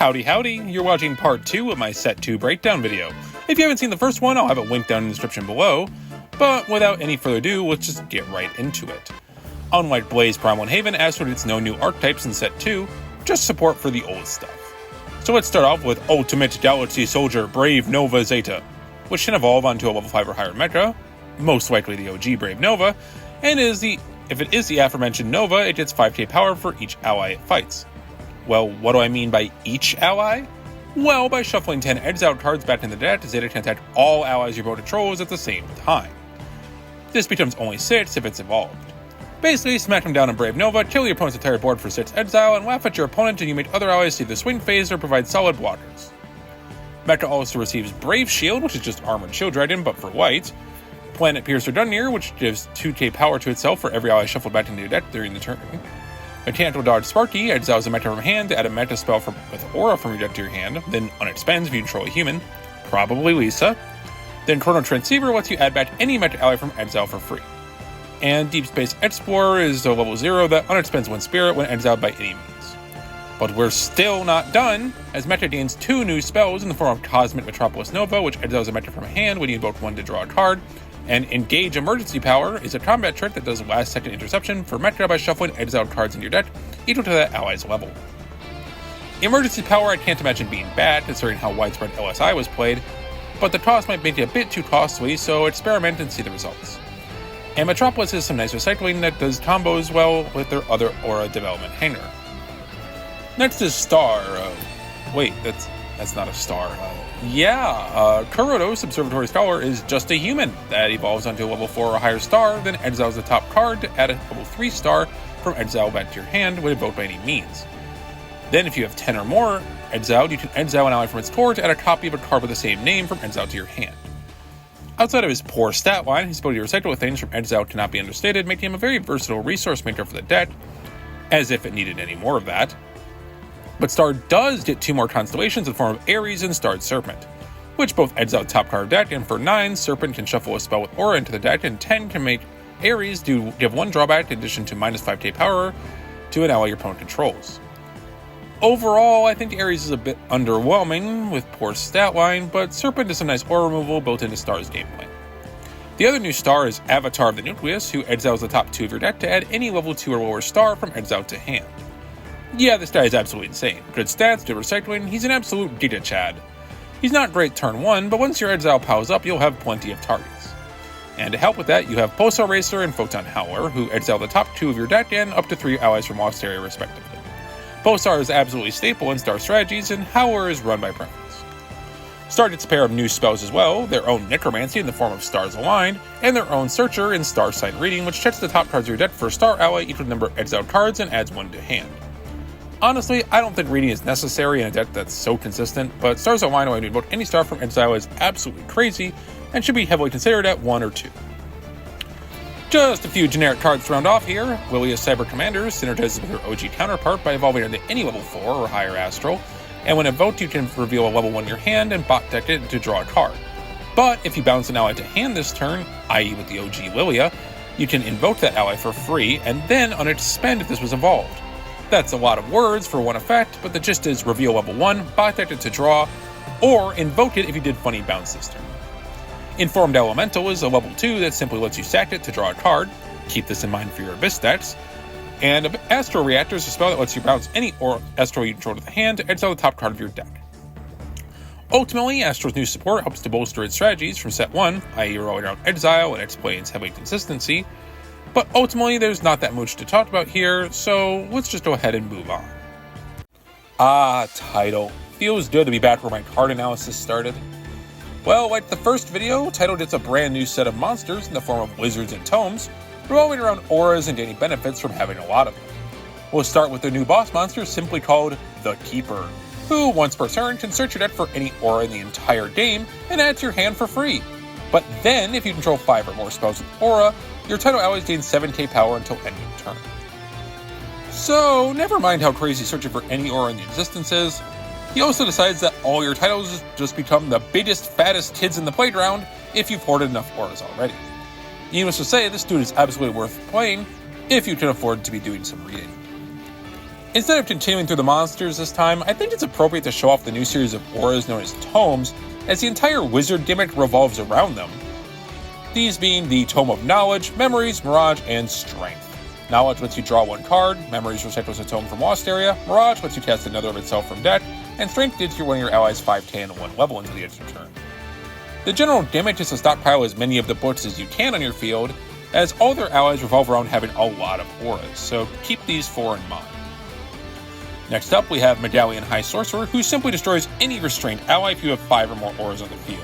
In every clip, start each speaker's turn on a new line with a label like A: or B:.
A: Howdy howdy, you're watching part 2 of my set 2 breakdown video. If you haven't seen the first one, I'll have it linked down in the description below, but without any further ado, let's just get right into it. Unlike Blaze, Primal, and Haven, Astral gets no new archetypes in set 2, just support for the old stuff. So let's start off with Ultimate Galaxy Soldier Brave Nova Zeta, which can evolve onto a level 5 or higher mecha, most likely the OG Brave Nova, and if it is the aforementioned Nova, it gets 5k power for each ally it fights. Well, what do I mean by each ally? Well, by shuffling 10 exiled cards back in the deck, Zeta can attack all allies your opponent controls at the same time. This becomes only 6 if it's evolved. Basically, smack them down in Brave Nova, kill your opponent's entire board for 6 exile, and laugh at your opponent and you make other allies see the swing phase or provide solid blockers. Mecha also receives Brave Shield, which is just Armored Shield Dragon, but for white, Planet Piercer Dungeoneer, which gives 2k power to itself for every ally shuffled back into your deck during the turn. Mechanical Dodge Sparky exiles a mecha from hand to add a meta spell with aura from your deck to your hand, then unexpends if you control a human, probably Lisa. Then Chrono Transceiver lets you add back any mecha ally from exile for free. And Deep Space Explorer is a level 0 that unexpends one spirit when exiled by any means. But we're still not done, as Mecha gains 2 new spells in the form of Cosmic Metropolis Nova, which exiles a mecha from hand when you invoke one to draw a card, and Engage Emergency Power is a combat trick that does last second interception for mecha by shuffling exiled cards in your deck, equal to that ally's level. Emergency Power I can't imagine being bad, considering how widespread LSI was played, but the cost might make it a bit too costly, so experiment and see the results. And Metropolis is some nice recycling that does combos well with their other aura development hanger. Next is Star. Wait, that's not a star. Kuroto's Observatory Scholar is just a human that evolves onto a level 4 or higher star, then exiles the top card to add a level 3 star from exile back to your hand when invoked by any means. Then if you have 10 or more exiled, you can exile an ally from its core to add a copy of a card with the same name from exile to your hand. Outside of his poor stat line, his ability to recycle things from exile cannot be understated, making him a very versatile resource maker for the deck, as if it needed any more of that. But Star does get 2 more constellations in the form of Ares and Starred Serpent, which both exile the top card of deck, and for 9, Serpent can shuffle a spell with aura into the deck, and 10 can make Ares give 1 drawback in addition to minus 5k power to an ally your opponent controls. Overall, I think Ares is a bit underwhelming with poor stat line, but Serpent is some nice aura removal built into Star's gameplay. The other new star is Avatar of the Nucleus, who exiles the top 2 of your deck to add any level 2 or lower star from exile to hand. Yeah, this guy is absolutely insane. Good stats, good recycling, he's an absolute Giga Chad. He's not great turn 1, but once your exile piles up, you'll have plenty of targets. And to help with that, you have Pulsar Racer and Photon Howler, who exile the top 2 of your deck and up to 3 allies from Lost Area respectively. Pulsar is absolutely staple in Star strategies, and Howler is run by preference. Star gets a pair of new spells as well, their own Necromancy in the form of Stars Aligned, and their own Searcher in Star Sign Reading, which checks the top cards of your deck for a star ally equal to the number of exiled cards and adds 1 to hand. Honestly, I don't think reading is necessary in a deck that's so consistent, but Stars Aligned when you invoke any star from exile is absolutely crazy, and should be heavily considered at 1 or 2. Just a few generic cards to round off here. Lilia Cyber Commander synergizes with her OG counterpart by evolving into any level 4 or higher Astral, and when invoked you can reveal a level 1 in your hand and bot deck it to draw a card. But if you bounce an ally to hand this turn, i.e. with the OG Lilia, you can invoke that ally for free and then unexpend if this was evolved. That's a lot of words for one effect, but the gist is reveal level 1, bot deck it to draw, or invoke it if you did funny bounce this turn. Informed Elemental is a level 2 that simply lets you sack it to draw a card, keep this in mind for your Abyss decks, and Astral Reactor is a spell that lets you bounce any Astral you control to the hand to exile the top card of your deck. Ultimately, Astral's new support helps to bolster its strategies from set 1, i.e. rolling around exile and explains heavy consistency, but ultimately there's not that much to talk about here, so let's just go ahead and move on. Tidal. Feels good to be back where my card analysis started. Well, like the first video, Tidal gets a brand new set of monsters in the form of wizards and tomes, revolving around auras and gaining benefits from having a lot of them. We'll start with their new boss monster, simply called the Keeper, who once per turn can search your deck for any aura in the entire game and add to your hand for free. But then, if you control 5 or more spells with aura, your Tidal allies gain 7k power until end of turn. So, never mind how crazy searching for any aura in the existence is, he also decides that all your titles just become the biggest, fattest kids in the playground if you've hoarded enough auras already. Needless to say, this dude is absolutely worth playing if you can afford to be doing some reading. Instead of continuing through the monsters this time, I think it's appropriate to show off the new series of auras known as tomes, as the entire wizard gimmick revolves around them. These being the Tome of Knowledge, Memories, Mirage, and Strength. Knowledge lets you draw one card, Memories recycles a tome from Lost Area, Mirage lets you cast another of itself from deck, and Strength gives you one of your allies 5k and 1 level until the end of your turn. The general gimmick is to stockpile as many of the books as you can on your field, as all their allies revolve around having a lot of auras, so keep these 4 in mind. Next up, we have Medallion High Sorcerer, who simply destroys any restrained ally if you have 5 or more auras on the field.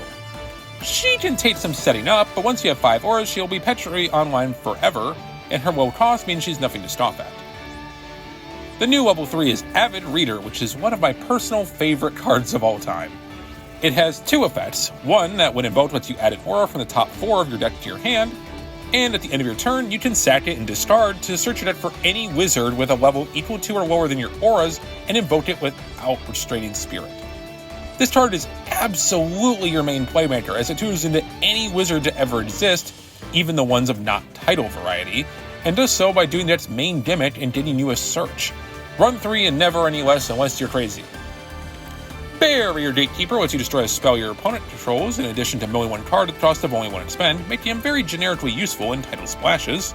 A: She can take some setting up, but once you have 5 auras, she'll be perpetually online forever, and her low cost means she's nothing to scoff at. The new level 3 is Avid Reader, which is one of my personal favorite cards of all time. It has 2 effects, one that when invoked lets you add an aura from the top 4 of your deck to your hand, and at the end of your turn, you can sack it and discard to search your deck for any wizard with a level equal to or lower than your auras and invoke it without Restraining Spirit. This card is absolutely your main playmaker, as it tunes into any wizard to ever exist, even the ones of not Tidal variety, and does so by doing its main gimmick and getting you a search. Run 3 and never any less unless you're crazy. Barrier Gatekeeper lets you destroy a spell your opponent controls, in addition to milling one card at the cost of only 1 expend, making him very generically useful in Tidal splashes.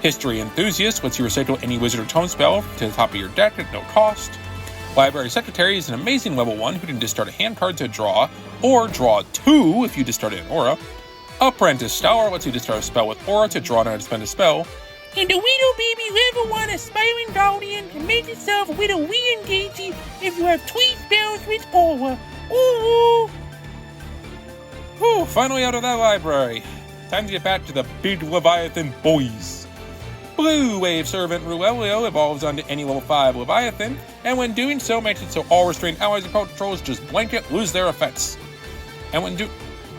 A: History Enthusiast lets you recycle any wizard or tome spell to the top of your deck at no cost. Library Secretary is an amazing level 1 who can discard a hand card to draw, or draw 2 if you discarded an aura. Apprentice Scholar lets you discard a spell with aura to draw and expend a spell.
B: And the Widow Baby level 1 Aspiring Guardian can make itself Widow re-engaging if you have 3 spells with aura. Ooh!
A: Whew, finally out of that library. Time to get back to the big Leviathan boys. Blue Wave Servant Ruelio evolves onto any level 5 Leviathan, and when doing so makes it so all restrained allies and opponent controls just blanket lose their effects.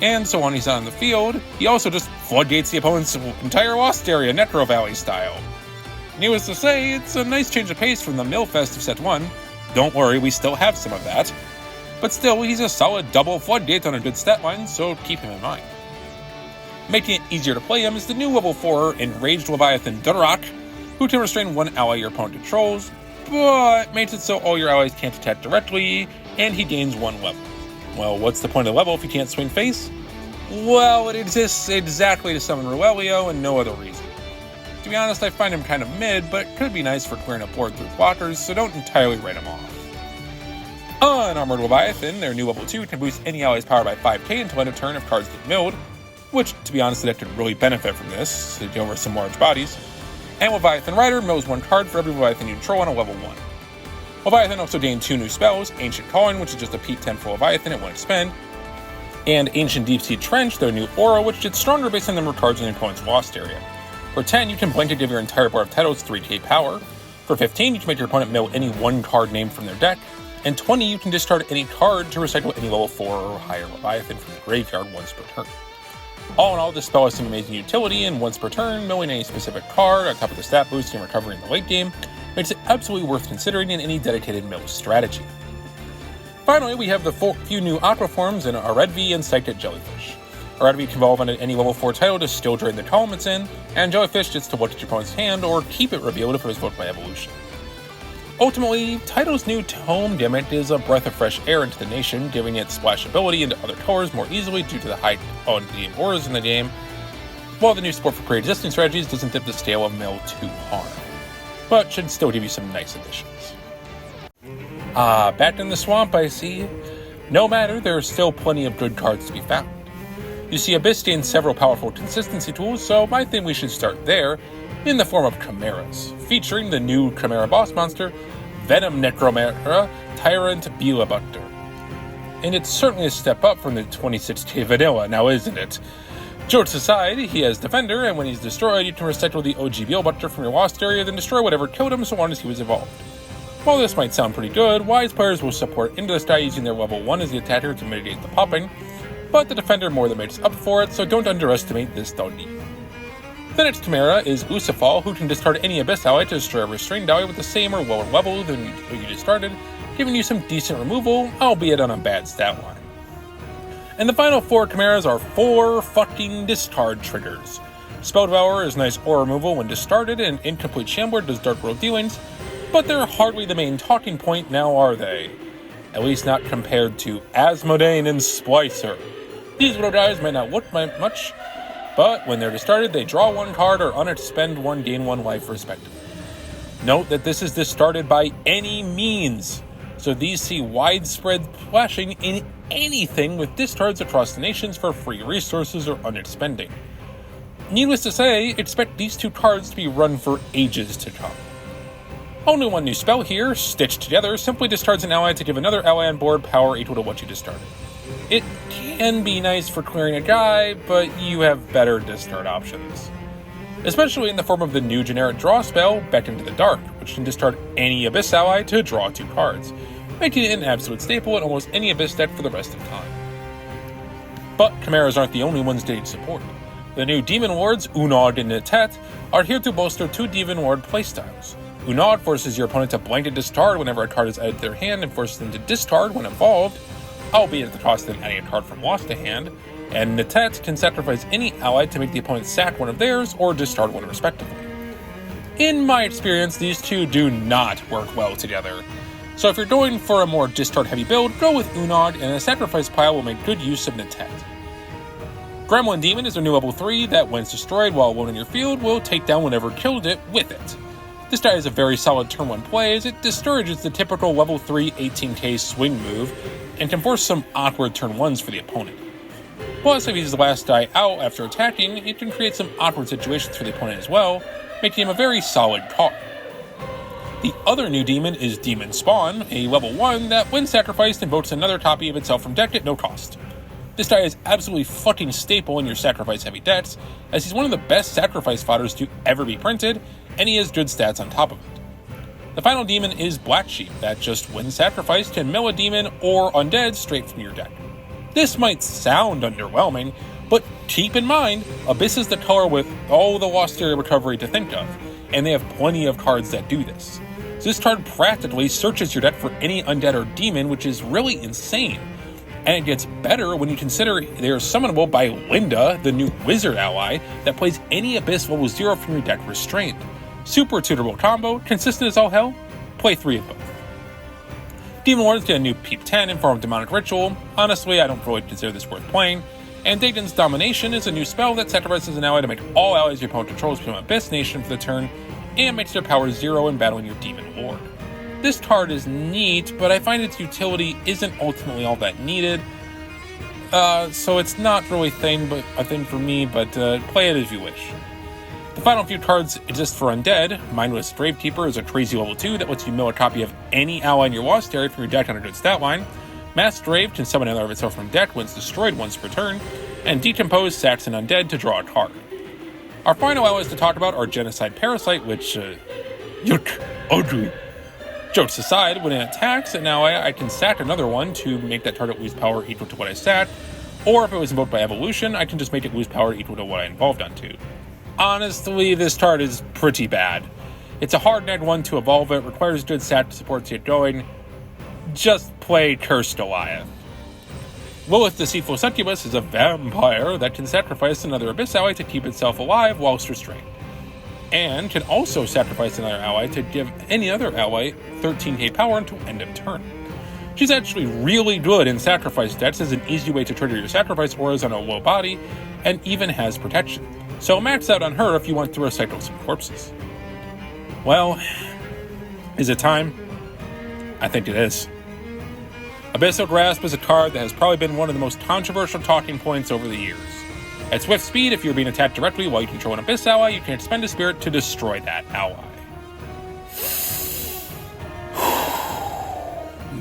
A: And so when he's on the field, he also just floodgates the opponent's entire Lost Area Necro Valley style. Needless to say, it's a nice change of pace from the Millfest of Set 1. Don't worry, we still have some of that. But still, he's a solid double floodgate on a good stat line, so keep him in mind. Making it easier to play him is the new level 4 Enraged Leviathan Durak, who can restrain one ally your opponent controls, but makes it so all your allies can't attack directly, and he gains 1 level. Well, what's the point of the level if you can't swing face? Well, it exists exactly to summon Ruelio and no other reason. To be honest, I find him kind of mid, but could be nice for clearing up board through blockers, so don't entirely write him off. Unarmored Leviathan, their new level 2, can boost any ally's power by 5k until end of turn if cards get milled, which, to be honest, the deck could really benefit from this, to deal with some large bodies. And Leviathan Rider mills 1 card for every Leviathan you control on a level 1. Leviathan also gained 2 new spells, Ancient Calling, which is just a peak 10 for Leviathan at 1 expend, and Ancient Deep Sea Trench, their new aura, which gets stronger based on the number of cards in your opponent's Lost Area. For 10, you can blanket give your entire board of Tidal's 3k power. For 15, you can make your opponent mill any 1 card named from their deck, and 20, you can discard any card to recycle any level 4 or higher Leviathan from the graveyard once per turn. All in all, this spell has some amazing utility, and once per turn, milling any specific card on top of the stat boost and recovery in the late game makes it absolutely worth considering in any dedicated mill strategy. Finally, we have the few new Aqua forms in Aredvi and Psychic Jellyfish. Aredvi can evolve onto any level 4 title to still drain the column it's in, and Jellyfish gets to look at your opponent's hand or keep it revealed if it was evoked by evolution. Ultimately, Tidal's new Tome gimmick is a breath of fresh air into the nation, giving it splashability into other colors more easily due to the high quality of auras in the game, while the new support for pre-existing strategies doesn't dip the scale of mill too hard, but should still give you some nice additions. Back in the swamp, I see. No matter, there are still plenty of good cards to be found. You see, Abyss gains several powerful consistency tools, so I think we should start there, in the form of Chimeras, featuring the new Chimera boss monster, Venom Necromera Tyrant Beelabutler. And it's certainly a step up from the 26k vanilla, now isn't it? Jokes aside, he has Defender, and when he's destroyed, you can recycle the OG Beelabutler from your Lost Area, then destroy whatever killed him so long as he was evolved. While this might sound pretty good, wise players will support into this guy using their level 1 as the attacker to mitigate the popping, but the Defender more than makes up for it, so don't underestimate this doggy. The next Chimera is Usafal, who can discard any Abyss ally to destroy a restrained ally with the same or lower level than you discarded, giving you some decent removal, albeit on a bad stat line. And the final 4 Chimeras are 4 fucking discard triggers. Spell Devour is nice aura removal when discarded, and Incomplete Shambler does Dark World dealings, but they're hardly the main talking point now, are they? At least not compared to Asmodane and Splicer. These little guys might not look much, but when they're discarded, they draw 1 card or unexpend 1, gain 1 life respectively. Note that this is discarded by any means, so these see widespread splashing in anything with discards across the nations for free resources or unexpending. Needless to say, expect these 2 cards to be run for ages to come. Only one new spell here, Stitched Together, simply discards an ally to give another ally on board power equal to what you discarded. It can be nice for clearing a guy, but you have better discard options. Especially in the form of the new generic draw spell, Beck into the Dark, which can discard any Abyss ally to draw 2 cards, making it an absolute staple in almost any Abyss deck for the rest of time. But Chimeras aren't the only ones getting support. The new Demon Wards, Unod and Netet, are here to bolster 2 Demon Ward playstyles. Unod forces your opponent to blanket discard whenever a card is added to their hand and forces them to discard when involved, albeit at the cost of them adding a card from lost to hand, and Netet can sacrifice any ally to make the opponent sack one of theirs or discard one respectively. In my experience, these 2 do not work well together, so if you're going for a more discard-heavy build, go with Unod, and a sacrifice pile will make good use of Netet. Gremlin Demon is a new level 3 that, when destroyed while alone in your field, will take down whatever killed it with it. This die is a very solid turn 1 play as it discourages the typical level 3 18k swing move and can force some awkward turn 1s for the opponent. Plus, if he's the last die out after attacking, it can create some awkward situations for the opponent as well, making him a very solid card. The other new demon is Demon Spawn, a level 1 that, when sacrificed, invokes another copy of itself from deck at no cost. This die is absolutely fucking staple in your sacrifice-heavy decks, as he's one of the best sacrifice fodders to ever be printed, and he has good stats on top of it. The final demon is Black Sheep, that just when sacrificed can mill a demon or undead straight from your deck. This might sound underwhelming, but keep in mind, Abyss is the color with all the Lost Area recovery to think of, and they have plenty of cards that do this. So this card practically searches your deck for any undead or demon, which is really insane. And it gets better when you consider they are summonable by Linda, the new wizard ally, that plays any Abyss level 0 from your deck restrained. Super tutorable combo, consistent as all hell, play 3 of both. Demon Wards get a new Peep 10 in form of Demonic Ritual. Honestly, I don't really consider this worth playing. And Dayton's Domination is a new spell that sacrifices an ally to make all allies your opponent controls become Abyss Nation for the turn, and makes their power 0 in battling your Demon Lord. This card is neat, but I find its utility isn't ultimately all that needed. So it's not really a thing for me, but play it as you wish. The final few cards exist for Undead. Mindless Gravekeeper is a crazy level 2 that lets you mill a copy of any ally in your Lost Area from your deck on a good stat line. Mass Grave can summon another of itself from deck when it's destroyed once per turn. And Decompose sacks an Undead to draw a card. Our final allies to talk about are Genocide Parasite, which, yuck, ugly. Jokes aside, when it attacks an ally, I can sack another one to make that target lose power equal to what I sacked, or if it was invoked by evolution, I can just make it lose power equal to what I evolved onto. Honestly, this card is pretty bad. It's a hard-negged one to evolve it, requires good stat support to get going. Just play Cursed Goliath. Lilith Deceitful Succubus is a vampire that can sacrifice another Abyss ally to keep itself alive whilst restrained, and can also sacrifice another ally to give any other ally 13k power until end of turn. She's actually really good in sacrifice decks as an easy way to trigger your sacrifice auras on a low body, and even has protection. So max out on her if you want to recycle some corpses. Well, is it time? I think it is. Abyssal Grasp is a card that has probably been one of the most controversial talking points over the years. At Swift Speed, if you're being attacked directly while you control an Abyss ally, you can expend a spirit to destroy that ally.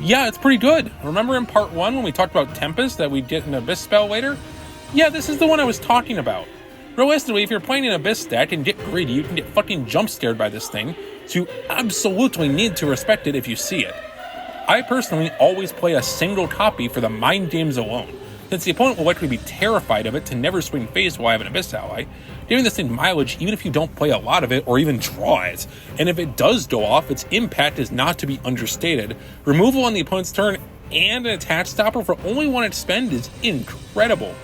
A: Yeah, it's pretty good. Remember in part 1 when we talked about Tempest that we'd get an Abyss spell later? Yeah, this is the one I was talking about. Realistically, if you're playing an Abyss deck and get greedy, you can get fucking jump scared by this thing, so you absolutely need to respect it if you see it. I personally always play a single copy for the mind games alone, since the opponent will likely be terrified of it to never swing face while I have an Abyss ally, giving this thing mileage even if you don't play a lot of it or even draw it. And if it does go off, its impact is not to be understated. Removal on the opponent's turn and an attack stopper for only one expend is incredible.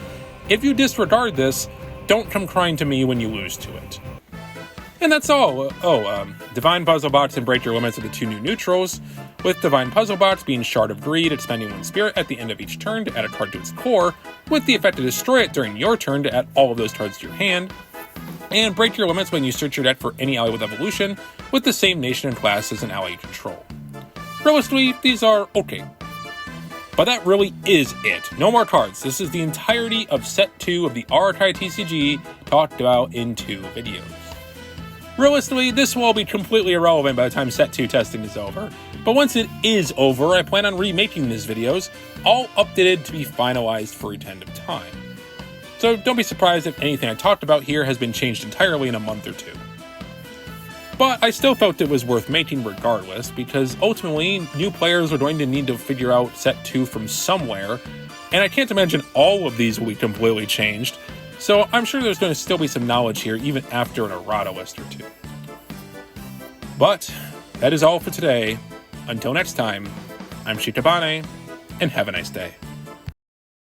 A: If you disregard this, don't come crying to me when you lose to it. And that's all. Divine Puzzle Bots and Break Your Limits are the 2 new neutrals, with Divine Puzzle Bots being Shard of Greed, expending 1 spirit at the end of each turn to add a card to its core, with the effect to destroy it during your turn to add all of those cards to your hand. And Break Your Limits when you search your deck for any ally with evolution, with the same nation and class as an ally you control. Realistically, these are okay. But that really is it. No more cards. This is the entirety of Set 2 of the Arakai TCG talked about in 2 videos. Realistically, this will all be completely irrelevant by the time Set 2 testing is over. But once it is over, I plan on remaking these videos, all updated to be finalized for retentive time. So don't be surprised if anything I talked about here has been changed entirely in a month or 2. But I still felt it was worth making regardless, because ultimately, new players are going to need to figure out Set 2 from somewhere, and I can't imagine all of these will be completely changed, so I'm sure there's going to still be some knowledge here even after an errata list or 2. But that is all for today. Until next time, I'm Shitabane, and have a nice day.